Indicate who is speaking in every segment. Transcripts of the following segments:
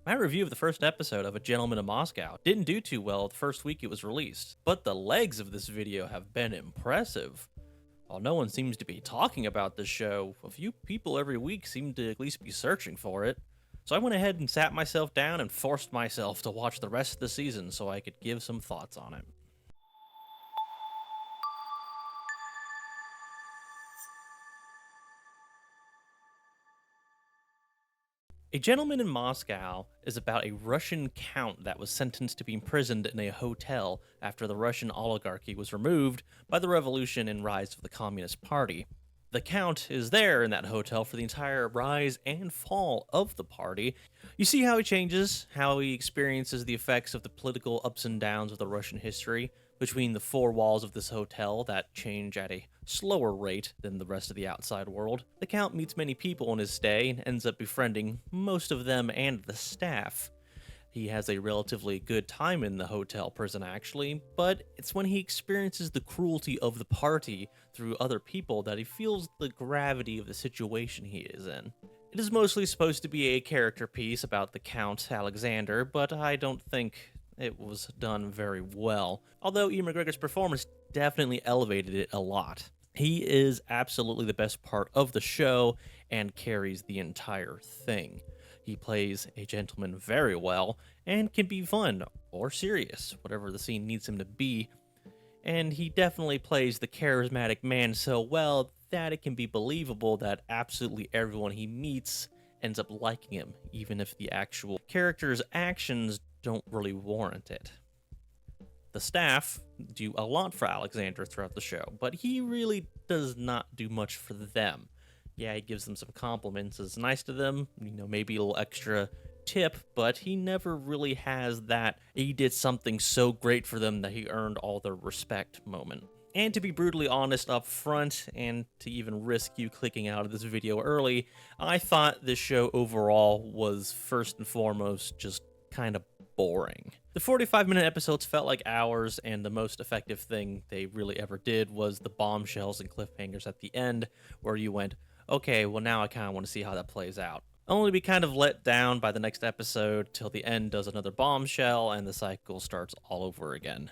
Speaker 1: My review of the first episode of A Gentleman in Moscow didn't do too well the first week it was released, but the legs of this video have been impressive. While no one seems to be talking about this show, a few people every week seem to at least be searching for it. So I went ahead and sat myself down and forced myself to watch the rest of the season so I could give some thoughts on it. A Gentleman in Moscow is about a Russian count that was sentenced to be imprisoned in a hotel after the Russian oligarchy was removed by the revolution and rise of the Communist Party. The count is there in that hotel for the entire rise and fall of the party. You see how he changes, how he experiences the effects of the political ups and downs of the Russian history between the four walls of this hotel that change at a slower rate than the rest of the outside world. The Count meets many people in his stay and ends up befriending most of them and the staff. He has a relatively good time in the hotel prison, actually, but it's when he experiences the cruelty of the party through other people that he feels the gravity of the situation he is in. It is mostly supposed to be a character piece about the Count Alexander, but I don't think it was done very well. Although Ian McGregor's performance definitely elevated it a lot. He is absolutely the best part of the show and carries the entire thing. He plays a gentleman very well and can be fun or serious, whatever the scene needs him to be. And he definitely plays the charismatic man so well that it can be believable that absolutely everyone he meets ends up liking him, even if the actual character's actions don't really warrant it. The staff do a lot for Alexander throughout the show, but he really does not do much for them. Yeah, he gives them some compliments, is nice to them, maybe a little extra tip, but he never really has that he did something so great for them that he earned all their respect moment. And to be brutally honest up front, and to even risk you clicking out of this video early, I thought this show overall was first and foremost just kind of boring. The 45-minute episodes felt like hours, and the most effective thing they really ever did was the bombshells and cliffhangers at the end, where you went, okay, well now I kind of want to see how that plays out. Only to be kind of let down by the next episode till the end does another bombshell and the cycle starts all over again.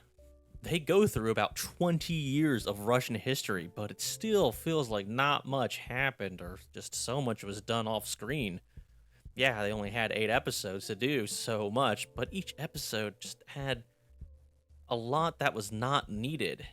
Speaker 1: They go through about 20 years of Russian history, but it still feels like not much happened or just so much was done off screen. Yeah, they only had 8 episodes to do so much, but each episode just had a lot that was not needed,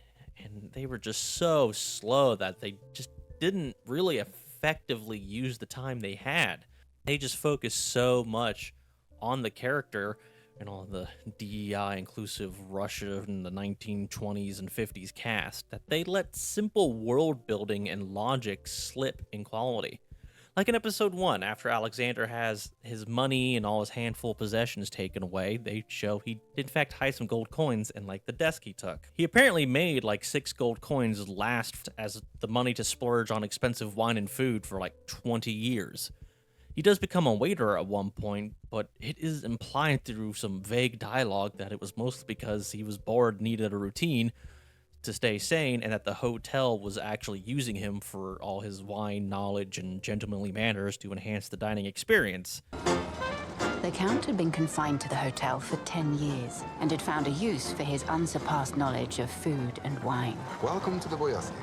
Speaker 1: and they were just so slow that they just didn't really effectively use the time they had. They just focused so much on the character and on the DEI inclusive Russia in the 1920s and 50s cast that they let simple world building and logic slip in quality. Like in episode 1, after Alexander has his money and all his handful of possessions taken away, they show he did in fact hide some gold coins in like the desk he took. He apparently made like 6 gold coins last as the money to splurge on expensive wine and food for like 20 years. He does become a waiter at one point, but it is implied through some vague dialogue that it was mostly because he was bored, needed a routine to stay sane, and that the hotel was actually using him for all his wine knowledge and gentlemanly manners to enhance the dining experience.
Speaker 2: The Count had been confined to the hotel for 10 years and had found a use for his unsurpassed knowledge of food and wine.
Speaker 3: Welcome to the Boyasnik.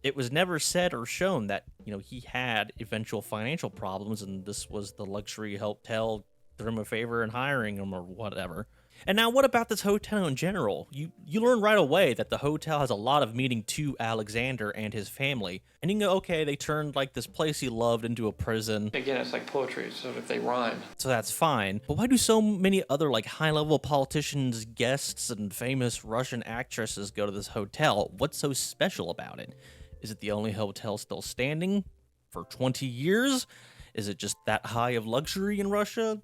Speaker 1: It was never said or shown that, he had eventual financial problems and this was the luxury hotel did him a favor in hiring him or whatever. And now what about this hotel in general? You learn right away that the hotel has a lot of meaning to Alexander and his family. And you can go, okay, they turned like this place he loved into a prison.
Speaker 4: Again, it's like poetry, so if they rhyme.
Speaker 1: So that's fine. But why do so many other like high-level politicians, guests, and famous Russian actresses go to this hotel? What's so special about it? Is it the only hotel still standing for 20 years? Is it just that high of luxury in Russia?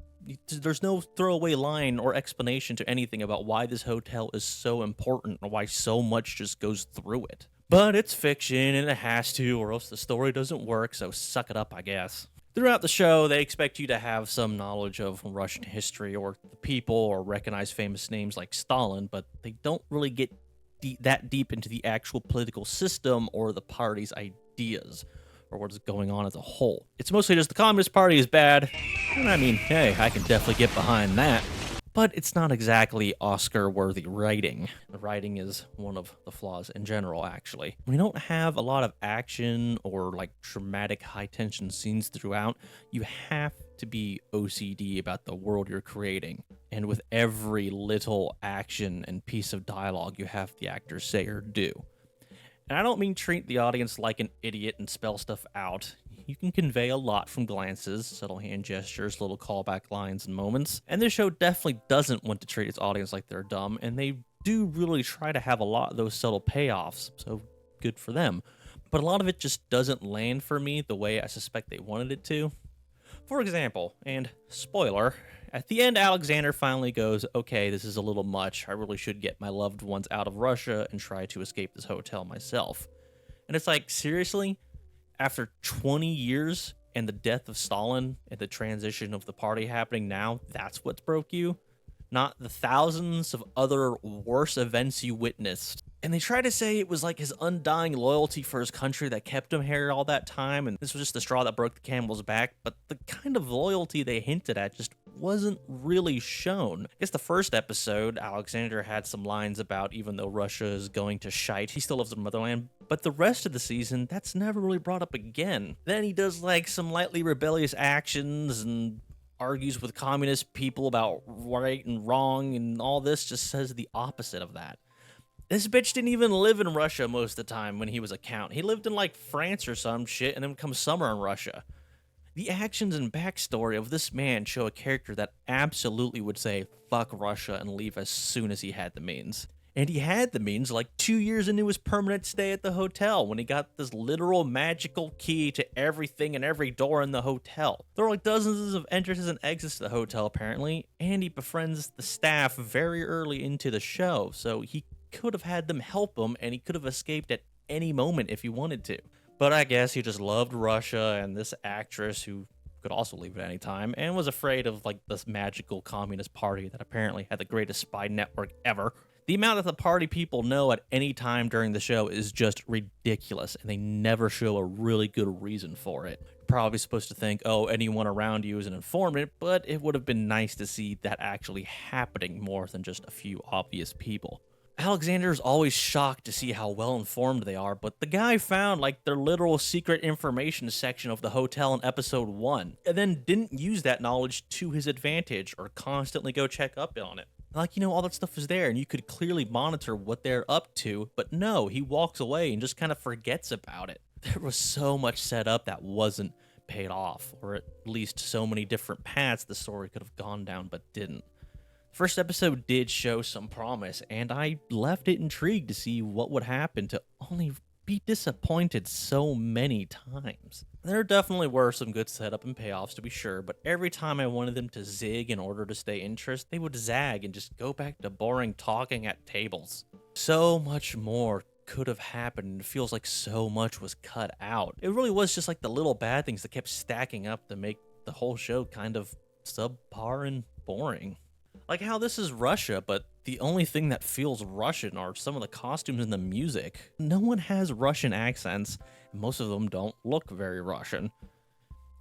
Speaker 1: There's no throwaway line or explanation to anything about why this hotel is so important or why so much just goes through it. But it's fiction and it has to, or else the story doesn't work, so suck it up, I guess. Throughout the show, they expect you to have some knowledge of Russian history or the people or recognize famous names like Stalin, but they don't really get that deep into the actual political system or the party's ideas, or what's going on as a whole. It's mostly just the Communist Party is bad, and I mean, hey, I can definitely get behind that. But it's not exactly Oscar-worthy writing. The writing is one of the flaws in general, actually. When you don't have a lot of action or like dramatic high-tension scenes throughout, you have to be OCD about the world you're creating. And with every little action and piece of dialogue you have the actors say or do. And I don't mean treat the audience like an idiot and spell stuff out. You can convey a lot from glances, subtle hand gestures, little callback lines, and moments. And this show definitely doesn't want to treat its audience like they're dumb, and they do really try to have a lot of those subtle payoffs, so good for them. But a lot of it just doesn't land for me the way I suspect they wanted it to. For example, and spoiler, at the end Alexander finally goes, okay, this is a little much, I really should get my loved ones out of Russia and try to escape this hotel myself. And it's like, seriously? After 20 years and the death of Stalin and the transition of the party happening now, that's what broke you? Not the thousands of other worse events you witnessed. And they try to say it was like his undying loyalty for his country that kept him here all that time, and this was just the straw that broke the camel's back, but the kind of loyalty they hinted at just wasn't really shown. I guess the first episode, Alexander had some lines about even though Russia is going to shite, he still loves the motherland, but the rest of the season, that's never really brought up again. Then he does like some lightly rebellious actions and argues with communist people about right and wrong, and all this just says the opposite of that. This bitch didn't even live in Russia most of the time when he was a count. He lived in like France or some shit and then would come summer in Russia. The actions and backstory of this man show a character that absolutely would say fuck Russia and leave as soon as he had the means. And he had the means like 2 years into his permanent stay at the hotel when he got this literal magical key to everything and every door in the hotel. There are like dozens of entrances and exits to the hotel apparently, and he befriends the staff very early into the show, so he could have had them help him and he could have escaped at any moment if he wanted to. But I guess he just loved Russia and this actress who could also leave at any time and was afraid of like this magical communist party that apparently had the greatest spy network ever. The amount that the party people know at any time during the show is just ridiculous, and they never show a really good reason for it. You're probably supposed to think, oh, anyone around you is an informant, but it would have been nice to see that actually happening more than just a few obvious people. Alexander's always shocked to see how well informed they are, but the guy found like their literal secret information section of the hotel in episode 1, and then didn't use that knowledge to his advantage or constantly go check up on it. Like, all that stuff is there and you could clearly monitor what they're up to, but no, he walks away and just kind of forgets about it. There was so much set up that wasn't paid off, or at least so many different paths the story could have gone down but didn't. First episode did show some promise, and I left it intrigued to see what would happen, to only be disappointed so many times. There definitely were some good setup and payoffs to be sure, but every time I wanted them to zig in order to stay interested, they would zag and just go back to boring talking at tables. So much more could have happened, and it feels like so much was cut out. It really was just like the little bad things that kept stacking up to make the whole show kind of subpar and boring. Like how this is Russia, but the only thing that feels Russian are some of the costumes and the music. No one has Russian accents, and most of them don't look very Russian.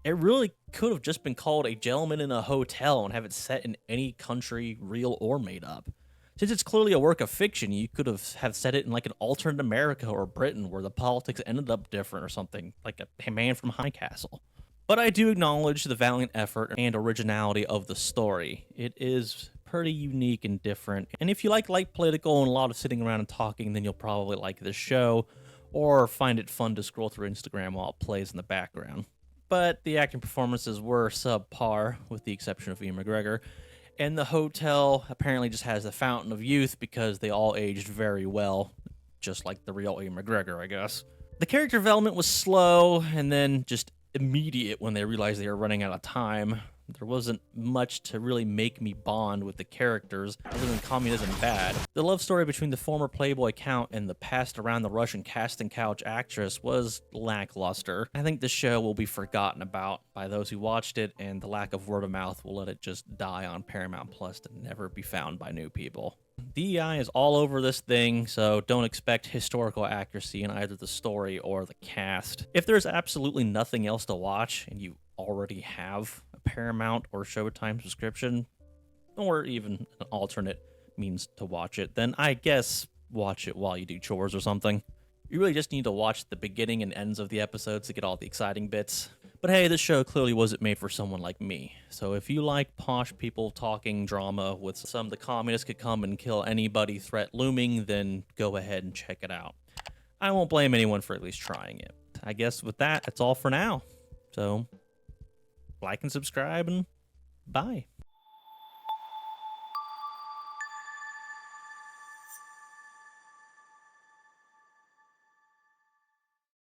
Speaker 1: It really could have just been called A Gentleman in a Hotel and have it set in any country, real or made up. Since it's clearly a work of fiction, you could have set it in like an alternate America or Britain where the politics ended up different or something, like a Man from High Castle. But I do acknowledge the valiant effort and originality of the story. It is pretty unique and different, and if you like light political and a lot of sitting around and talking, then you'll probably like this show, or find it fun to scroll through Instagram while it plays in the background. But the acting performances were subpar, with the exception of Ian McGregor, and the hotel apparently just has the fountain of youth because they all aged very well, just like the real Ian McGregor, I guess. The character development was slow, and then just immediate when they realized they were running out of time. There wasn't much to really make me bond with the characters other than communism bad. The love story between the former Playboy Count and the passed around the Russian casting couch actress was lackluster. I think the show will be forgotten about by those who watched it, and the lack of word of mouth will let it just die on Paramount Plus to never be found by new people. DEI is all over this thing, so don't expect historical accuracy in either the story or the cast. If there's absolutely nothing else to watch, and you already have a Paramount or Showtime subscription, or even an alternate means to watch it, then I guess watch it while you do chores or something. You really just need to watch the beginning and ends of the episodes to get all the exciting bits. But hey, this show clearly wasn't made for someone like me. So if you like posh people talking drama with some the communists could come and kill anybody threat looming, then go ahead and check it out. I won't blame anyone for at least trying it. I guess with that, that's all for now. So like and subscribe, and bye.